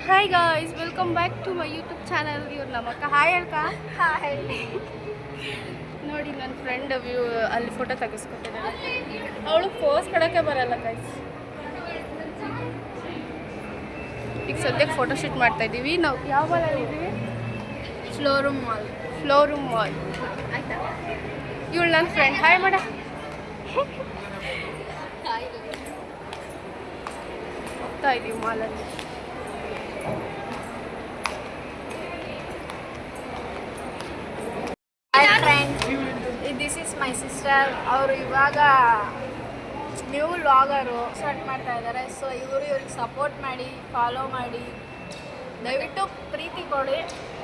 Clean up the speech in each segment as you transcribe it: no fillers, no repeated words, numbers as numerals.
Hi guys, welcome back to my YouTube channel. ಇವ್ರು ನಮ್ಮ ಅಕ್ಕ. ಹಾಯ್ ಅಕ್ಕ. ಹಾಯ್. ನೋಡಿ ನನ್ನ ಫ್ರೆಂಡ್ ವ್ಯೂ ಅಲ್ಲಿ ಫೋಟೋ ತೆಗೆಸ್ಕೊತಿದ್ದಾಳೆ. ಅವಳು ಪೋಸ್ ಕೊಡೋಕ್ಕೆ ಬರಲ್ಲ ಗಾಯ್ಸ್. ಈಗ ಸದ್ಯಕ್ಕೆ ಫೋಟೋ ಶೂಟ್ ಮಾಡ್ತಾ ಇದ್ದೀವಿ. ನಾವು ಯಾವ ಮಾಲಲ್ಲಿ ಇದ್ದೀವಿ? Forum mall. ಆಯ್ತಾ? ಇವಳು ನನ್ನ ಫ್ರೆಂಡ್. ಹಾಯ್ ಮಾಡ. ಹೋಗ್ತಾ ಇದ್ದೀವಿ ಮಾಲಲ್ಲಿ. This is my sister. ಅವರು ಇವಾಗ ನ್ಯೂ ವ್ಲಾಗರು ಸ್ಟಾರ್ಟ್ ಮಾಡ್ತಾ ಇದ್ದಾರೆ. ಸೊ ಇವ್ರಿಗೆ ಸಪೋರ್ಟ್ ಮಾಡಿ, ಫಾಲೋ ಮಾಡಿ, ದಯವಿಟ್ಟು ಪ್ರೀತಿ ಕೊಡಿ.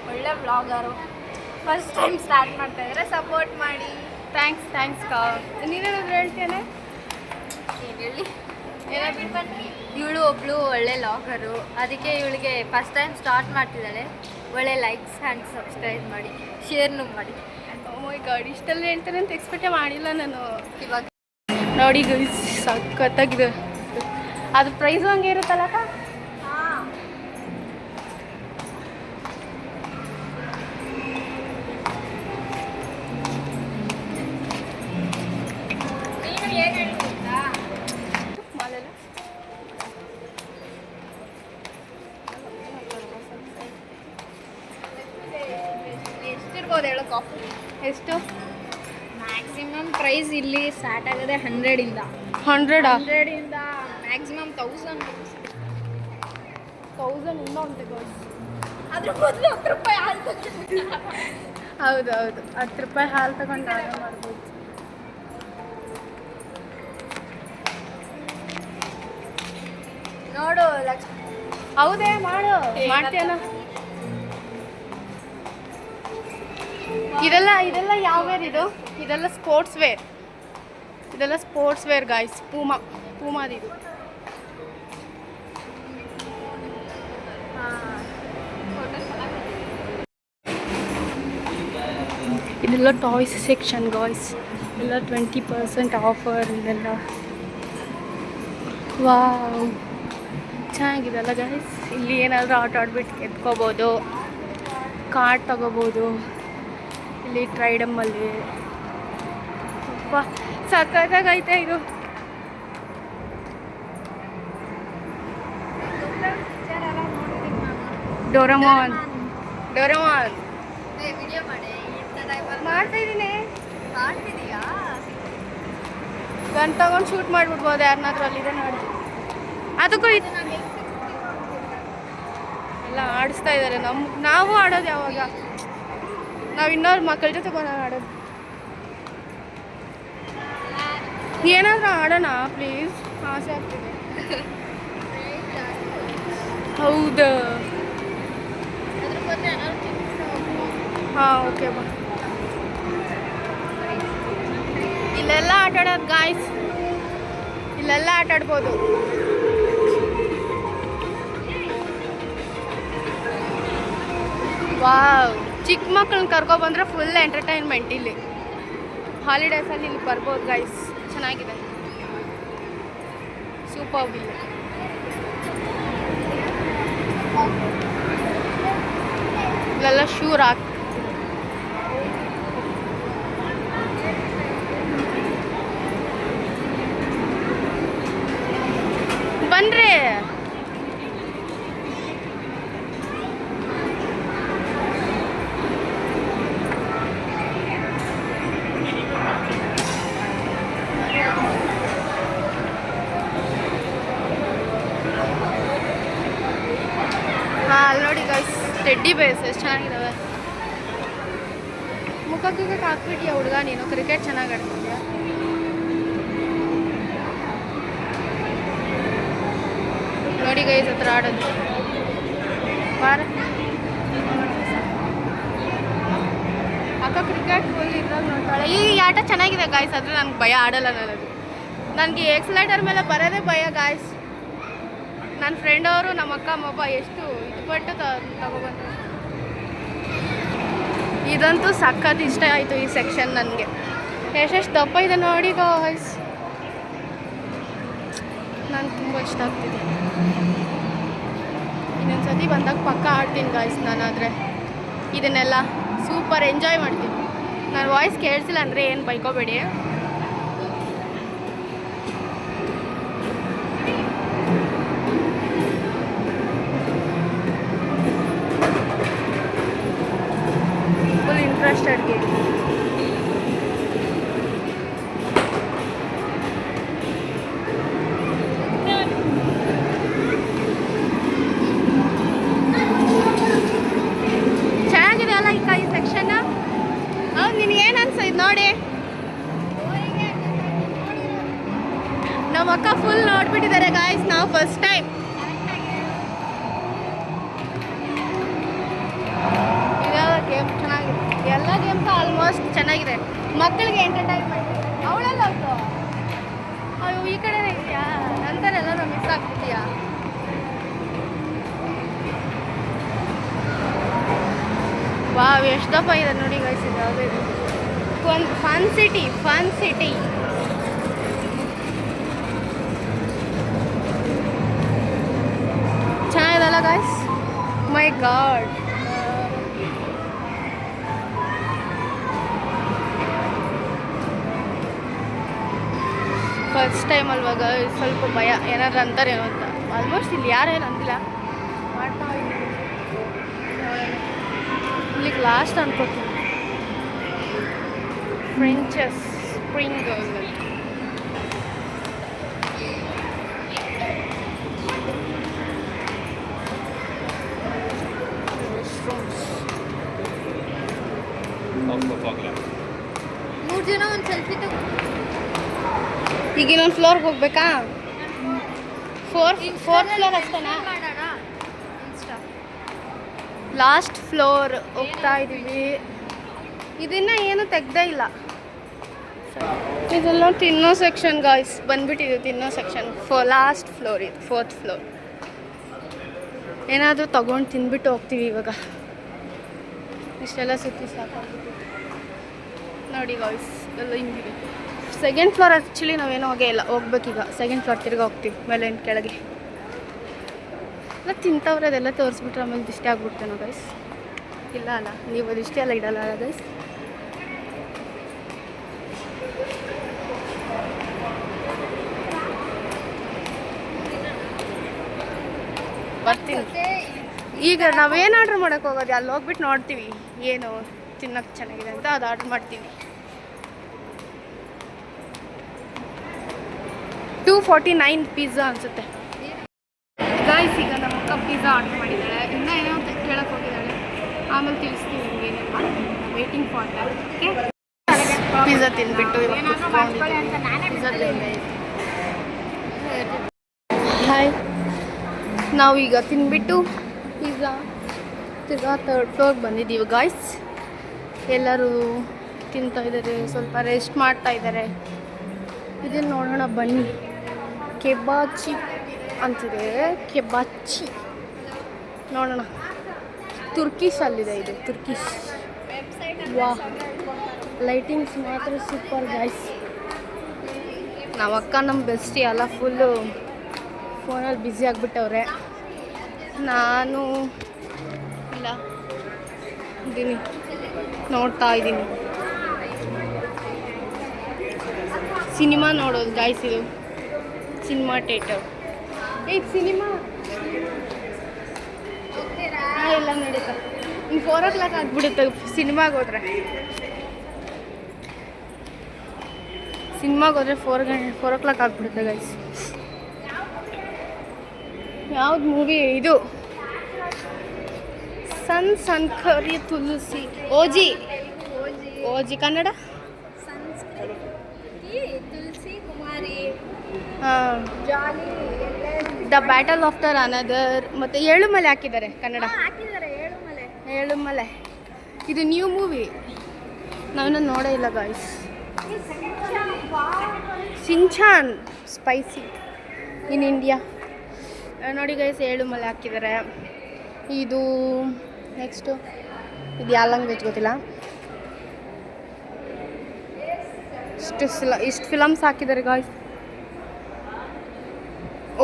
ಒಳ್ಳೆ ವ್ಲಾಗರು, ಫಸ್ಟ್ ಟೈಮ್ ಸ್ಟಾರ್ಟ್ ಮಾಡ್ತಾ ಇದ್ದಾರೆ, ಸಪೋರ್ಟ್ ಮಾಡಿ. ಥ್ಯಾಂಕ್ಸ್ ಕಾ. ನೀನೇನಾದ್ರು ಹೇಳ್ತೇನೆ? ಏನು ಹೇಳಿ, ಇವಳು ಒಬ್ಳು ಒಳ್ಳೆ ವ್ಲಾಗರು, ಅದಕ್ಕೆ ಇವಳಿಗೆ ಫಸ್ಟ್ ಟೈಮ್ ಸ್ಟಾರ್ಟ್ ಮಾಡ್ತಿದ್ದಾಳೆ. ಒಳ್ಳೆ ಲೈಕ್ಸ್ ಆ್ಯಂಡ್ ಸಬ್ಸ್ಕ್ರೈಬ್ ಮಾಡಿ, ಶೇರ್ನು ಮಾಡಿ. ಓ ಮೈ ಗಾಡ್, ಇಷ್ಟೆಲ್ಲ ಹೇಳ್ತೇನೆ ಅಂತ ಎಕ್ಸ್ಪೆಕ್ಟೇ ಮಾಡಿಲ್ಲ ನಾನು. ಇವಾಗ ನೋಡಿ ಗೈಸ್, ಸಖತ್ತಾಗಿದೆ. ಅದು ಪ್ರೈಸು ಹಂಗೆ ಇರುತ್ತಲ್ಲಕ್ಕ? ಹಾಂ, ನೀನು ಏನು ಹೇಳ್ತಿದ್ದ? ಮಾಲೆಲ್ಲ ಎಷ್ಟಿರ್ಬೋದು ಹೇಳೋ ಕಾಫಿ? ಎಷ್ಟು? ಮ್ಯಾಕ್ಸಿಮಮ್ ಪ್ರೈಸ್ ಇಲ್ಲಿ ಸ್ಟಾರ್ಟ್ ಆಗೋದೆ 100 100 ಇಂದ ಮ್ಯಾಕ್ಸಿಮಮ್ 1000 ಇನ್ನೂ ಉಂಟು ಗೈಸ್. ಅದ್ರ ಬದಲು 10 ರೂಪಾಯಿ ಹಾಲು ಹೌದು 10 ರೂಪಾಯಿ ಹಾಲು ತಗೊಂಡು ನಾವೇ ಮಾಡ್ಬೋದು. ನೋಡು ಲಕ್ಷ್ಮಿ. ಹೌದೇ, ಮಾಡ್ತೀಯನ? ಇದೆಲ್ಲ ಯಾವ ವೇರ್ ಇದು? ಇದೆಲ್ಲ ಸ್ಪೋರ್ಟ್ಸ್ ವೇರ್ ಗಾಯ್ಸ್. ಪೂಮಾದಿದು. ಇದೆಲ್ಲ ಟಾಯ್ಸ್ ಸೆಕ್ಷನ್ ಗಾಯ್ಸ್. ಎಲ್ಲ 20% ಆಫರ್. ಇದೆಲ್ಲ ವಾವ್, ಚೆನ್ನಾಗಿದೆಲ್ಲ ಗಾಯ್ಸ್. ಇಲ್ಲಿ ಏನಾದರೂ ಆಟ ಆಡ್ಬಿಟ್ಟು ಎತ್ಕೋಬೋದು, ಕಾರ್ಡ್ ತಗೋಬೋದು. ಇಲ್ಲಿ ಟ್ರೈಡಮ್ಮಲ್ಲಿ ಸಕ್ಕತ್ತಾಗೈತೆ ಇದು. ಡೋರೆಮಾನ್ ವಿಡಿಯೋ ಮಾಡಿ ಮಾಡ್ತಾ ಇದ್ದೀನಿ. ಮಾಡ್ತಿದೀಯಾ? ಗನ್ ತಗೊಂಡು ಶೂಟ್ ಮಾಡಿಬಿಡ್ಬೋದು ಯಾರನ್ನಾದ್ರೂ. ಅಲ್ಲಿದೆ ನೋಡಿ. ಅದಕ್ಕೂ ಎಲ್ಲ ಆಡಿಸ್ತಾ ಇದ್ದಾರೆ. ನಾವು ಆಡೋದು ಯಾವಾಗ? ನಾವು ಇನ್ನೊಂದು ಮಕ್ಕಳ ಜೊತೆ ಬಂದಾಗ ಆಡೋದು. ಏನಾದರೂ ಆಡೋಣ ಪ್ಲೀಸ್, ಆಸೆ ಆಗ್ತಿದೆ. ಹೌದಾ? ಹಾಂ, ಓಕೆ ಬಾ. ಇಲ್ಲೆಲ್ಲ ಆಟ ಆಡೋದು ಗಾಯ್ಸ್. ಇಲ್ಲೆಲ್ಲ ಆಟ ಆಡ್ಬೋದು. ವಾವ್, ಚಿಕ್ಕ ಮಕ್ಕಳನ್ನ ಕರ್ಕೊಬಂದ್ರೆ ಫುಲ್ ಎಂಟರ್ಟೈನ್ಮೆಂಟ್. ಇಲ್ಲಿ ಹಾಲಿಡೇಸಲ್ಲಿ ಇಲ್ಲಿ ಬರ್ಬೋದು ಗೈಸ್. ಚೆನ್ನಾಗಿದೆ, ಸೂಪರ್. ಇಲ್ಲಿ ಇಲ್ಲೆಲ್ಲ ಶೂರ್ ಬನ್ರಿ. ಅಲ್ಲಿ ನೋಡಿ ಗೈಸ್, ಟೆಡ್ಡಿ ಬೇಸ್ ಎಷ್ಟು ಚೆನ್ನಾಗಿದ್ದಾವೆ. ಮುಖಕ್ಕೆ ಹಾಕ್ಬಿಟ್ಟಿಯ ಹುಡುಗ ನೀನು? ಕ್ರಿಕೆಟ್ ಚೆನ್ನಾಗಿ ಆಡ್ತಿದ್ಯಾ? ನೋಡಿ ಗೈಸ್, ಹತ್ರ ಆಡೋದು ಬಾರ. ಅಕ್ಕ ಕ್ರಿಕೆಟ್ ಫುಲ್ ಇದ್ರಾಗ ನೋಡ್ತಾಳೆ. ಈ ಆಟ ಚೆನ್ನಾಗಿದೆ ಗಾಯ್ಸ್, ಆದರೆ ನನಗೆ ಭಯ, ಆಡಲ್ಲ ನನಗೆ. ನನಗೆ ಎಕ್ಸಲೈಟರ್ ಮೇಲೆ ಬರೋದೇ ಭಯ ಗಾಯ್ಸ್. ನನ್ನ ಫ್ರೆಂಡ್ ಅವರು, ನಮ್ಮ ಅಕ್ಕ ಅಮ್ಮಪ್ಪ ಎಷ್ಟು ಇದುಪಟ್ಟು ತಗೊಬಂದ್ರು. ಇದಂತೂ ಸಖತ್ ಇಷ್ಟ ಆಯಿತು ಈ ಸೆಕ್ಷನ್ ನನಗೆ. ಎಷ್ಟೆಷ್ಟು ದಪ್ಪ ಇದೆ ನೋಡಿ ಗಾಯ್ಸ್. ನನಗೆ ತುಂಬ ಇಷ್ಟ ಆಗ್ತಿದೆ. ಇನ್ನೊಂದು ಸತಿ ಬಂದಾಗ ಪಕ್ಕ ಆಡ್ತೀನಿ ಗಾಯ್ಸ್ ನಾನಾದರೆ ಇದನ್ನೆಲ್ಲ ಸೂಪರ್ ಎಂಜಾಯ್ ಮಾಡ್ತೀನಿ. ನನ್ನ ವಾಯ್ಸ್ ಕೇಳಿಸಿಲ್ಲ ಅಂದರೆ ಏನು ಬೈಕೋಬೇಡಿ. Full interested game. ಚೆನ್ನಾಗಿದೆ ಅಲ್ಲ ಈ ಸೆಕ್ಷನ್. ಹೌದು, ನಿನಗೇನು ಅನ್ಸೈದು ನೋಡಿ? ನಮ್ಮ ಅಕ್ಕ ಫುಲ್ ನೋಡ್ಬಿಟ್ಟಿದ್ದಾರೆ ಗಾಯ್ಸ್. ನಾವು ಫಸ್ಟ್ ಟೈಮ್ ಗೇಮ್ ಚೆನ್ನಾಗಿದೆ. ಎಲ್ಲ ಗೇಮ್ಸು ಆಲ್ಮೋಸ್ಟ್ ಚೆನ್ನಾಗಿದೆ. ಮಕ್ಕಳಿಗೆ ಎಂಟರ್ಟೈನ್ಮೆಂಟ್. ಅವಳೆಲ್ಲ ಹೋಗ್ತು ಅಯ್ಯೋ ಈ ಕಡೆನೇ ಇದೆಯಾ? ನಂತರೆಲ್ಲ ನಾವು ಮಿಸ್ ಆಗ್ತಿದೆಯಾ? ವಾವ್, ಎಷ್ಟು ದಪ್ಪ ಇದೆ ನೋಡಿ ಗೈಸ್. ಇದು ಯಾವುದೇ ಒಂದು ಫನ್ ಸಿಟಿ ಚೆನ್ನಾಗಿದಲ್ಲ ಗಾಯ್ಸ್? ಮೈ ಗಾಡ್. ಫಸ್ಟ್ ಟೈಮ್ ಅಲ್ವಾಗ ಸ್ವಲ್ಪ ಭಯ, ಏನಾದ್ರು ಅಂತಾರೇನೋ ಅಂತ. ಆಲ್ಮೋಸ್ಟ್ ಇಲ್ಲಿ ಯಾರೇನು ಅಂದಿಲ್ಲ, ಮಾಡ್ತಾ ಇದ್ದೀನಿ. ಇಲ್ಲಿಗೆ ಲಾಸ್ಟ್ ಅನ್ಕೋತೀನಿ. ಫ್ರೆಂಚಸ್ ಸ್ಪ್ರಿಂಗ್ ಮೂರು ಜನ ಒಂದು ಸೆಲ್ಫಿ ತಗೋ. ಈಗ ಇನ್ನೊಂದು ಫ್ಲೋರ್ಗೆ ಹೋಗ್ಬೇಕಾ? ಫೋರ್ತ್ ಫ್ಲೋರ್ ಅಷ್ಟೇನಾ? ಲಾಸ್ಟ್ ಫ್ಲೋರ್ ಹೋಗ್ತಾ ಇದ್ದೀವಿ. ಇದನ್ನ ಏನು ತೆಗ್ದೇ ಇಲ್ಲ. ಇದೆಲ್ಲ ತಿನ್ನೋ ಸೆಕ್ಷನ್ ಗಾಯ್ಸ್. ಬಂದ್ಬಿಟ್ಟಿದೆ ತಿನ್ನೋ ಸೆಕ್ಷನ್. ಲಾಸ್ಟ್ ಫ್ಲೋರ್ ಇದು, 4th ಫ್ಲೋರ್. ಏನಾದರೂ ತೊಗೊಂಡು ತಿಂದ್ಬಿಟ್ಟು ಹೋಗ್ತೀವಿ ಇವಾಗ. ಇಷ್ಟೆಲ್ಲ ಸುತ್ತಿ ಸಾಕಾಗ್ಬಿಟ್ಟು ನೋಡಿ ಗಾಯ್ಸ್. ಎಲ್ಲ ಹಿಂಗಿದೆ. ಸೆಕೆಂಡ್ ಫ್ಲೋರ್ ಆ್ಯಕ್ಚುಲಿ ನಾವೇನೋ ಹೋಗೇ ಇಲ್ಲ, ಹೋಗ್ಬೇಕೀಗ. ಸೆಕೆಂಡ್ ಫ್ಲೋರ್ ತಿರ್ಗಿ ಹೋಗ್ತೀವಿ ಮೇಲೆ ಕೆಳಗೆ. ಎಲ್ಲ ತಿಂತವ್ರೆ, ಅದೆಲ್ಲ ತೋರಿಸ್ಬಿಟ್ರೆ ಆಮೇಲೆ ದಿಷ್ಟೇ ಆಗ್ಬಿಡ್ತೇನೋ ಗೈಸ್. ಇಲ್ಲ ಅಲ್ಲ, ನೀವು ಅದಿಷ್ಟೇ ಎಲ್ಲ ಇಡಲ್ಲ ಅಲ್ಲ ಗೈಸ್. ಬರ್ತೀನಿ. ಈಗ ನಾವೇನು ಆರ್ಡ್ರ್ ಮಾಡೋಕ್ಕೆ ಹೋಗೋದು? ಅಲ್ಲಿ ಹೋಗ್ಬಿಟ್ಟು ನೋಡ್ತೀವಿ ಏನು ತಿನ್ನೋಕ್ಕೆ ಚೆನ್ನಾಗಿದೆ ಅಂತ, ಅದು ಆರ್ಡ್ರ್ ಮಾಡ್ತೀವಿ. 249 ಪಿಜ್ಜಾ ಅನಿಸುತ್ತೆ ಗಾಯ್ಸ್. ಈಗ ನಮ್ಮ ಅಕ್ಕ ಪಿಜ್ಜಾ ಆರ್ಡ್ರ್ ಮಾಡಿದ್ದಾಳೆ. ಇನ್ನೂ ಏನೋ ಕೇಳಕ್ಕೆ ಹೋಗಿದ್ದಾಳೆ, ಆಮೇಲೆ ತಿಳಿಸ್ತೀವಿ ನಿಮಗೆ. ಏನೇನು waiting for that. Okay, pizza ತಿಂದ್ಬಿಟ್ಟು ಇವಾಗ ಪಿಜ್ಜಾ ತಿಂದೆ. ಹಾಯ್, ನಾವು ಈಗ ತಿಂದ್ಬಿಟ್ಟು ಪಿಜ್ಜಾ ತಿರ್ಗಾ 3rd ಫ್ಲೋರ್ಗೆ ಬಂದಿದ್ದೀವಿ ಗಾಯ್ಸ್. ಎಲ್ಲರೂ ತಿಂತಾ ಇದ್ದಾರೆ, ಸ್ವಲ್ಪ ರೆಸ್ಟ್ ಮಾಡ್ತಾ ಇದ್ದಾರೆ. ಇದನ್ನು ನೋಡೋಣ ಬನ್ನಿ. ಕೆಬಾಚಿ ಅಂತಿದೆ, ಕೆಬಾಚಿ ನೋಡೋಣ. ತುರ್ಕಿಶ್ ಅಲ್ಲಿದೆ, ಇದು ತುರ್ಕಿಶ್. ವಾ, ಲೈಟಿಂಗ್ಸ್ ಮಾತ್ರ ಸೂಪರ್ ಗಾಯ್ಸ್. ನಮ್ಮ ಅಕ್ಕ ನಮ್ಮ ಬೆಸ್ಟಿ ಎಲ್ಲ ಫುಲ್ಲು ಫೋನಲ್ಲಿ ಬ್ಯುಸಿ ಆಗಿಬಿಟ್ಟವ್ರೆ. ನಾನು ಇಲ್ಲ ಇದ್ದೀನಿ, ನೋಡ್ತಾ ಇದ್ದೀನಿ. ಸಿನಿಮಾ ನೋಡೋದು ಗಾಯ್ಸ್. ಇದು ಸಿನಿಮಾ ಥಿಯೇಟರ್. ಸಿನಿಮಾ ಎಲ್ಲ ನಡೀತಾ. ಇನ್ನು 4 o'clock ಆಗಿಬಿಡುತ್ತೆ ಸಿನಿಮಾಗೆ ಹೋದ್ರೆ. ಸಿನಿಮಾಗೆ ಹೋದ್ರೆ 4 o'clock ಆಗಿಬಿಡುತ್ತೆ ಗೈಸ್. ಯಾವ್ದು ಮೂವಿ ಇದು? ಸನ್ ಕರಿ ತುಳಸಿ. ಓಜಿ ಕನ್ನಡ. ತುಳಸಿ ಕುಮಾರಿ, ಹಾಂ, the battle of the another. ಮತ್ತು ಏಳುಮಲೆ ಹಾಕಿದ್ದಾರೆ ಕನ್ನಡ. ಹಾಕಿದ್ದಾರೆ ಏಳುಮಲೆ. ಇದು ನ್ಯೂ ಮೂವಿ, ನಾವಿನ್ನ ನೋಡೇ ಇಲ್ಲ ಗಾಯ್ಸ್. ಸಿಂಚಾನ್ ಸ್ಪೈಸಿ ಇನ್ ಇಂಡಿಯಾ ನೋಡಿ ಗೈಸ್. ಏಳುಮಲೆ ಹಾಕಿದ್ದಾರೆ. ಇದು ನೆಕ್ಸ್ಟು ಇದು ಯಾವ ಲ್ಯಾಂಗ್ವೇಜ್ ಗೊತ್ತಿಲ್ಲ. ಇಷ್ಟು ಫಿಲಮ್ಸ್ ಹಾಕಿದ್ದಾರೆ ಗಾಯ್ಸ್.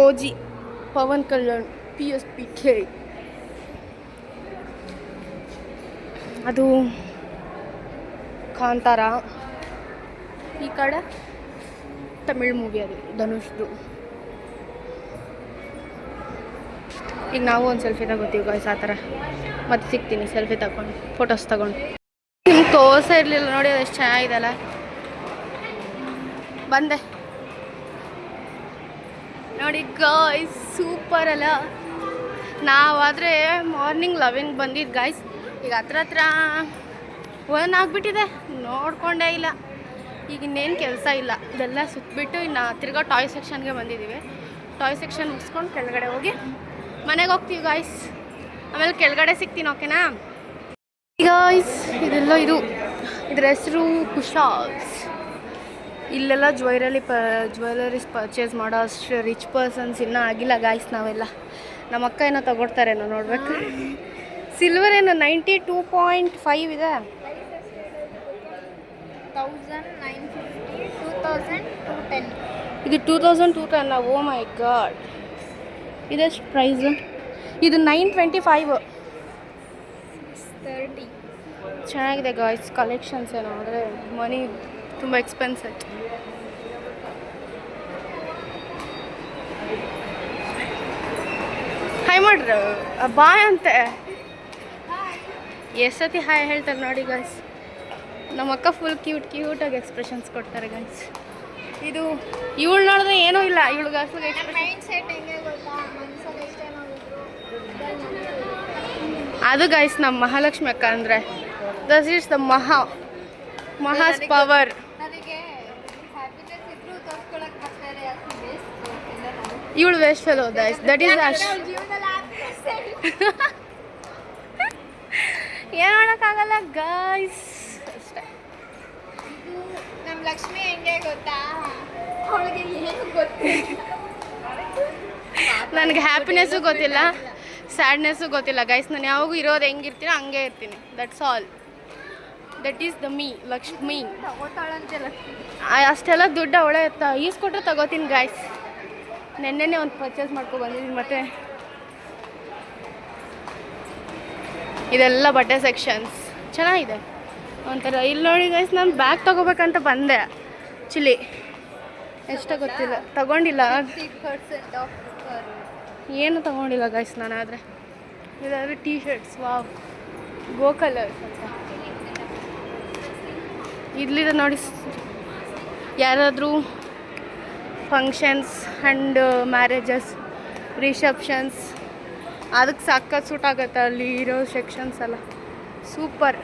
ಓಜಿ, ಪವನ್ ಕಲ್ಯಾಣ್, PSPK, ಅದು ಕಾಂತಾರ. ಈ ಕಡೆ ತಮಿಳ್ ಮೂವಿ ಅದು ಧನುಷ್ದು. ಈಗ ನಾವು ಒಂದು ಸೆಲ್ಫಿ ತಗೋತೀವಿ ಗಾಯ್ಸ್ ಆ ಥರ. ಮತ್ತೆ ಸಿಗ್ತೀನಿ ಸೆಲ್ಫಿ ತಗೊಂಡು ಫೋಟೋಸ್ ತಗೊಂಡು. ನಿಮ್ಗೆ ತೋರ್ಸೇ ಇರಲಿಲ್ಲ ನೋಡಿ, ಅದು ಎಷ್ಟು ಚೆನ್ನಾಗಿದೆಲ್ಲ. ಬಂದೆ ನೋಡಿ ಗಾಯ್ಸ್, ಸೂಪರ್ ಅಲ್ಲ. ನಾವಾದರೆ ಮಾರ್ನಿಂಗ್ 11 ಬಂದಿದ್ದು ಗಾಯ್ಸ್. ಈಗ ಹತ್ರ 1 ಆಗಿಬಿಟ್ಟಿದೆ, ನೋಡ್ಕೊಂಡೇ ಇಲ್ಲ. ಈಗ ಇನ್ನೇನು ಕೆಲಸ ಇಲ್ಲ, ಇದೆಲ್ಲ ಸುತ್ತಬಿಟ್ಟು ಇನ್ನು ತಿರ್ಗಾ ಟಾಯ್ ಸೆಕ್ಷನ್ಗೆ ಬಂದಿದ್ದೀವಿ. ಟಾಯ್ ಸೆಕ್ಷನ್ ಮುಗಿಸ್ಕೊಂಡು ಕೆಳಗಡೆ ಹೋಗಿ ಮನೆಗೆ ಹೋಗ್ತೀವಿ ಗಾಯ್ಸ್. ಆಮೇಲೆ ಕೆಳಗಡೆ ಸಿಗ್ತೀನಿ, ಓಕೆನಾ ಗಾಯ್ಸ್? ಇದೆಲ್ಲ ಇದ್ರ ಹೆಸರು ಕುಶಾಲ್ಸ್. ಇಲ್ಲೆಲ್ಲ ಜ್ಯುವೆಲರೀಸ್ ಪರ್ಚೇಸ್ ಮಾಡೋ ಅಷ್ಟು ರಿಚ್ ಪರ್ಸನ್ಸ್ ಇನ್ನೂ ಆಗಿಲ್ಲ ಗಾಯ್ಸ್. ನಾವೆಲ್ಲ ನಮ್ಮ ಅಕ್ಕ ಏನೋ ತಗೊಳ್ತಾರೇನೋ ನೋಡ್ಬೇಕು. ಸಿಲ್ವರ್ ಏನು 92.5 ಇದೆ. 1950, 2210. ಇದು 2210. ಓ ಮೈ ಗಾಡ್, ಇದೆಷ್ಟು ಪ್ರೈಸು? ಇದು 925. 30. ಚೆನ್ನಾಗಿದೆ ಗಾಯ್ಸ್ ಕಲೆಕ್ಷನ್ಸ್. ಏನೋ ಆದರೆ ಮನಿ ತುಂಬ ಎಕ್ಸ್ಪೆನ್ಸಿವ್. ಹಾಯ್ ಮಾಡ್ರ ಬಾಯ್ ಅಂತೆ. ಎಷ್ಟೊತ್ತಿ ಹಾಯ್ ಹೇಳ್ತಾರೆ ನೋಡಿ ಗಾಯ್ಸ್. ನಮ್ಮ ಅಕ್ಕ ಫುಲ್ ಕ್ಯೂಟಾಗಿ ಎಕ್ಸ್ಪ್ರೆಷನ್ಸ್ ಕೊಡ್ತಾರೆ ಗಾಯ್ಸ್. ಇದು ಇವಳು ನೋಡಿದ್ರೆ ಏನೂ ಇಲ್ಲ, ಇವಳಿಗೆ ಅಸಲು ಮೈಂಡ್ ಸೆಟ್ ಹೆಂಗೆ ಗೊತ್ತಾ, ಮನ್ಸಲ್ಲಿ ಎಷ್ಟೇನೋ ಇದ್ರು ಅದು ಗಾಯ್ಸ್ ನಮ್ಮ ಮಹಾಲಕ್ಷ್ಮಿ ಅಕ್ಕ ಅಂದರೆ. ದಸ್ ಈಸ್ ದ ಮಹಾಸ್ ಪವರ್. ನನಗೆ ಹ್ಯಾಪಿನೆಸ್ ಇದ್ರು ತೋರ್ಸ್ಕೊಳಕ್ಕೆ ಬರ್ತಾರೆ, ಅಷ್ಟು ವೇಸ್ಟ್. ಇವಳು waste fellow guys. That is ಅಶ್. ಏನು ಮಾಡೋಕ್ಕಾಗಲ್ಲ ಗಾಯ್ಸ್, ಅಷ್ಟೇ. ಇದು ನಮ್ಮ ಲಕ್ಷ್ಮಿ ಹೆಂಗೆ ಗೊತ್ತಾ, ಅವಳಿಗೆ ಏನು ಗೊತ್ತಿಲ್ಲ. ನನಗೆ ಹ್ಯಾಪಿನೆಸ್ಸು ಗೊತ್ತಿಲ್ಲ, ಸ್ಯಾಡ್ನೆಸ್ಸು ಗೊತ್ತಿಲ್ಲ ಗೈಸ್. ನಾನು ಯಾವಾಗೂ ಇರೋದು ಹೆಂಗಿರ್ತೀನೋ ಹಂಗೆ ಇರ್ತೀನಿ. That's all. That is the Lakshmi. ತಗೋತಾಳಂತೆ ಲಕ್ಷ್ಮಿ. ಅಷ್ಟೆಲ್ಲ ದುಡ್ಡು ಅವಳೇ ಈಸ್ಕೊಟ್ರೆ ತಗೋತೀನಿ ಗಾಯ್ಸ್. ನೆನ್ನೆನೇ ಒಂದು ಪರ್ಚೇಸ್ ಮಾಡ್ಕೊಂಡು ಬಂದಿದ್ದೀನಿ. ಮತ್ತು ಇದೆಲ್ಲ ಬಟ್ಟೆ ಸೆಕ್ಷನ್ಸ್ ಚೆನ್ನಾಗಿದೆ ಒಂಥರ. ಇಲ್ಲಿ ನೋಡಿ ಗೈಸ್, ನಾನು ಬ್ಯಾಗ್ ತೊಗೋಬೇಕಂತ ಬಂದೆ. ಆ್ಯಕ್ಚುಲಿ ಎಷ್ಟೋ ಗೊತ್ತಿಲ್ಲ, ತಗೊಂಡಿಲ್ಲ. 50% ಆಫ್ ಏನು ತಗೊಂಡಿಲ್ಲ ಗೈಸ್ ನಾನು. ಆದರೆ ಇದಾದರೆ ಟೀ ಶರ್ಟ್ಸ್, ವಾವ್, ಗೋ ಕಲರ್ಸ್ ಅಂತ ಇಲ್ಲಿದೆ ನೋಡಿ. ಯಾರಾದರೂ ಫಂಕ್ಷನ್ಸ್ ಆ್ಯಂಡ್ ಮ್ಯಾರೇಜಸ್, ರಿಸೆಪ್ಷನ್ಸ್, ಅದಕ್ಕೆ ಸಖತ್ ಸೂಟ್ ಆಗುತ್ತೆ ಅಲ್ಲಿ ಇರೋ ಸೆಕ್ಷನ್ಸ್ ಎಲ್ಲ. ಸೂಪರ್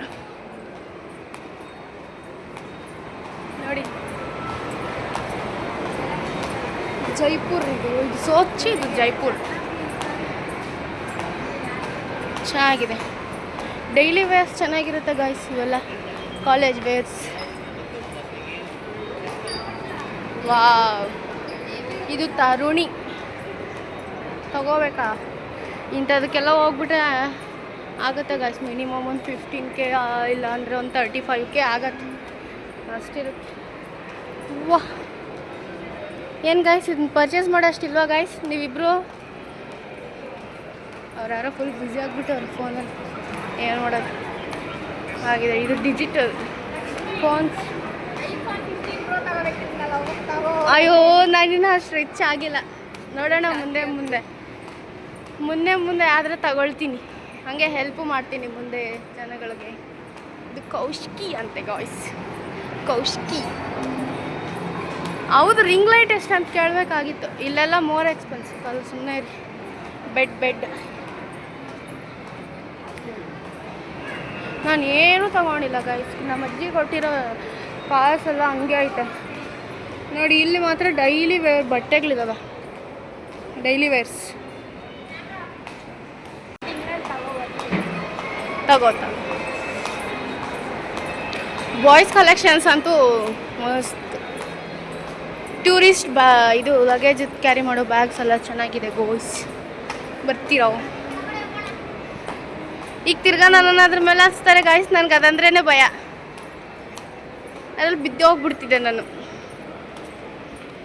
ನೋಡಿ. ಜೈಪುರ್ ಇದು ಸೋಚಿ, ಇದು ಜೈಪುರ್. ಚೆನ್ನಾಗಿದೆ. ಡೈಲಿ ವೇರ್ಸ್ ಚೆನ್ನಾಗಿರುತ್ತೆ ಗಾಯ್ಸ್. ಇವೆಲ್ಲ ಕಾಲೇಜ್ ವೇರ್ಸ್. ವಾವ್, ಇದು ತರುಣಿ ತಗೋಬೇಕಾ? ಇಂಥದಕ್ಕೆಲ್ಲ ಹೋಗ್ಬಿಟ್ರೆ ಆಗುತ್ತೆ ಗಾಯ್ಸ್. ಮಿನಿಮಮ್ ಒಂದು 15K, ಇಲ್ಲ ಅಂದರೆ ಒಂದು 35K ಆಗತ್ತೆ ಅಷ್ಟಿರುತ್ತೆ. ವಾ, ಏನು ಗಾಯ್ಸ್ ಇದನ್ನ ಪರ್ಚೇಸ್ ಮಾಡೋಷ್ಟಿಲ್ವಾ ಗಾಯ್ಸ್? ನೀವಿಬ್ಬರು ಅವ್ರು ಯಾರೋ ಫುಲ್ ಬ್ಯುಸಿ ಆಗಿಬಿಟ್ಟು ಅವ್ರ ಫೋನಲ್ಲಿ ಏನು ಮಾಡೋದು ಆಗಿದೆ. ಇದು ಡಿಜಿಟಲ್ ಫೋನ್ಸ್. ಅಯ್ಯೋ, ನಾನಿನ್ನ ಅಷ್ಟು ರಿಚ್ ಆಗಿಲ್ಲ. ನೋಡೋಣ ಮುಂದೆ ಆದರೆ ತಗೊಳ್ತೀನಿ. ಹಾಗೆ ಹೆಲ್ಪು ಮಾಡ್ತೀನಿ ಮುಂದೆ ಜನಗಳಿಗೆ. ಇದು ಕೌಶಿಕಿ ಅಂತೆ ಗಾಯ್ಸ್, ಕೌಶಿಕಿ. ಹೌದು, ರಿಂಗ್ ಲೈಟ್ ಎಷ್ಟು ಅಂತ ಕೇಳಬೇಕಾಗಿತ್ತು. ಇಲ್ಲೆಲ್ಲ ಮೋರ್ ಎಕ್ಸ್ಪೆನ್ಸಿವ್. ಅದು ಸುಮ್ಮನೆ ಇರಿ. ಬೆಡ್ ನಾನು ಏನೂ ತಗೊಂಡಿಲ್ಲ ಗಾಯ್ಸ್. ನಮ್ಮ ಅಜ್ಜಿ ಕೊಟ್ಟಿರೋ ಕಾಸೆಲ್ಲ ಹಂಗೆ ಐತೆ ನೋಡಿ. ಇಲ್ಲಿ ಮಾತ್ರ ಡೈಲಿ ವೇರ್ ಬಟ್ಟೆಗಳಿದಾವೆ, ಡೈಲಿ ವೇರ್ಸ್ ತಗೋತಾ. ಬಾಯ್ಸ್ ಕಲೆಕ್ಷನ್ಸ್ ಅಂತೂ ಮಸ್ತ್. ಟೂರಿಸ್ಟ್ ಇದು ಲಗೇಜ್ ಕ್ಯಾರಿ ಮಾಡೋ ಬ್ಯಾಗ್ಸ್ ಎಲ್ಲ ಚೆನ್ನಾಗಿದೆ ಗೋಯ್ಸ್. ಬರ್ತೀರಾವು ಈಗ ತಿರ್ಗಾ ನನ್ನ ಅದ್ರ ಮೇಲೆ ಹಚ್ತಾರೆ ಗಾಯ್ಸ್. ನನಗೆ ಅದಂದ್ರೇ ಭಯ. ಅದ್ರಲ್ಲಿ ಬಿದ್ದೋಗ್ಬಿಡ್ತಿದ್ದೆ ನಾನು.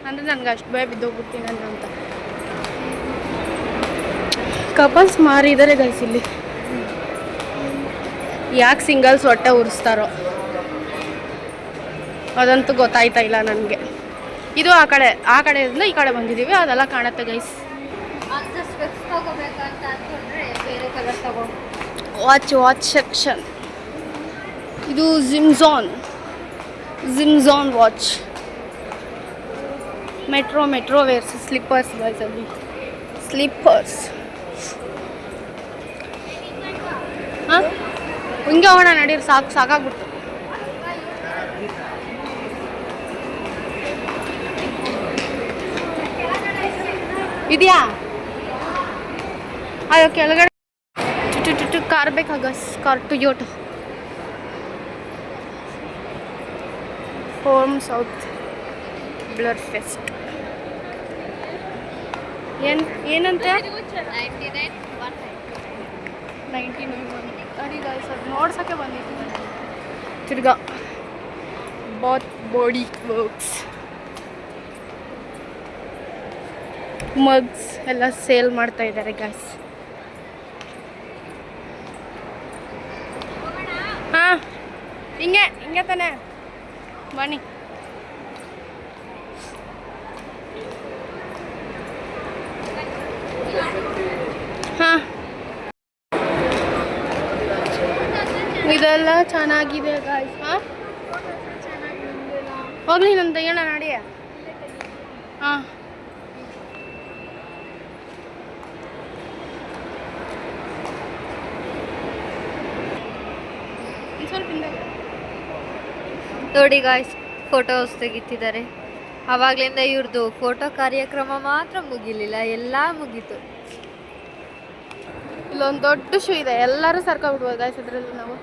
ಅಂದರೆ ನನಗೆ ಅಷ್ಟು ಭಯ, ಬಿದ್ದೋಗ್ಬಿಡ್ತೀನಿ ನಾನು ಅಂತ. ಕಪಲ್ಸ್ ಮಾರಿದ್ದಾರೆ ಗೈಸ್ ಇಲ್ಲಿ. ಯಾಕೆ ಸಿಂಗಲ್ಸ್ ಹೊಟ್ಟೆ ಉರಿಸ್ತಾರೋ ಅದಂತೂ ಗೊತ್ತಾಯ್ತಾ ಇಲ್ಲ ನನಗೆ. ಇದು ಆ ಕಡೆಯಿಂದ ಈ ಕಡೆ ಬಂದಿದ್ದೀವಿ, ಅದೆಲ್ಲ ಕಾಣುತ್ತೆ ಗೈಸ್. ಅಂತ ಸ್ಪೆಕ್ಸ್ ತಗೋಬೇಕಂತ ಅಂದ್ಕೊಂಡ್ರೆ ಬೇರೆ ಕಲರ್ ತಗೋ. Watch section. ಇದು ಜಿಮ್ಜಾನ್ watch. Metro wears slippers guys, ಅಲ್ಲಿ ಸ್ಲಿಪ್ಪರ್ಸ್. ಹಾಂ ಹಿಂಗೆ ಹೋಗೋಣ ನಡೀರಿ, ಸಾಕಾಗ್ಬಿಡ್ತು. ಇದೆಯಾ ಅಯ್ಯೋ ಕೆಳಗಡೆ ಕಾರ್ ಬೇಕಾಗ Toyota home south blur fest. ಏನಂತೆ 99 ಅಡಿ ಗೈಸ್, ಅದು ನೋಡ್ಸೋಕ್ಕೆ ಬಂದಿತ್ತು ತಿರ್ಗಾ. ಬಾಡಿ ವರ್ಕ್ಸ್ ಮಗ್ಸ್ ಎಲ್ಲ ಸೇಲ್ ಮಾಡ್ತಾ ಇದ್ದಾರೆ ಗೈಸ್. ಹಾಂ ಹಿಂಗೆ ತಾನೆ ಬನ್ನಿ. ಹಾಂ ಇದೆಲ್ಲ ಚೆನ್ನಾಗಿದೆ ಗಾಯ್ಸ್. ಹಾಂ ಹೋಗ್ಲಿ ನಮ್ಮ ತೆಗೋಣ ನಾಡಿ. ಹಾಂ ನೋಡಿ ಗಾಯ್ಸ್, ಫೋಟೋಸ್ ತೆಗಿತಿದ್ದಾರೆ. ಆವಾಗಲಿಂದ ಇವ್ರದ್ದು ಫೋಟೋ ಕಾರ್ಯಕ್ರಮ ಮಾತ್ರ ಮುಗಿಲಿಲ್ಲ, ಎಲ್ಲ ಮುಗೀತು. ಇಲ್ಲೊಂದು ದೊಡ್ಡ ಶೂ ಇದೆ, ಎಲ್ಲರೂ ಸರ್ಕೊಂಡ್ಬಿಡ್ಬೋದು ಗಾಯ್ಸ್. ಅದರಲ್ಲಿ ನಾವು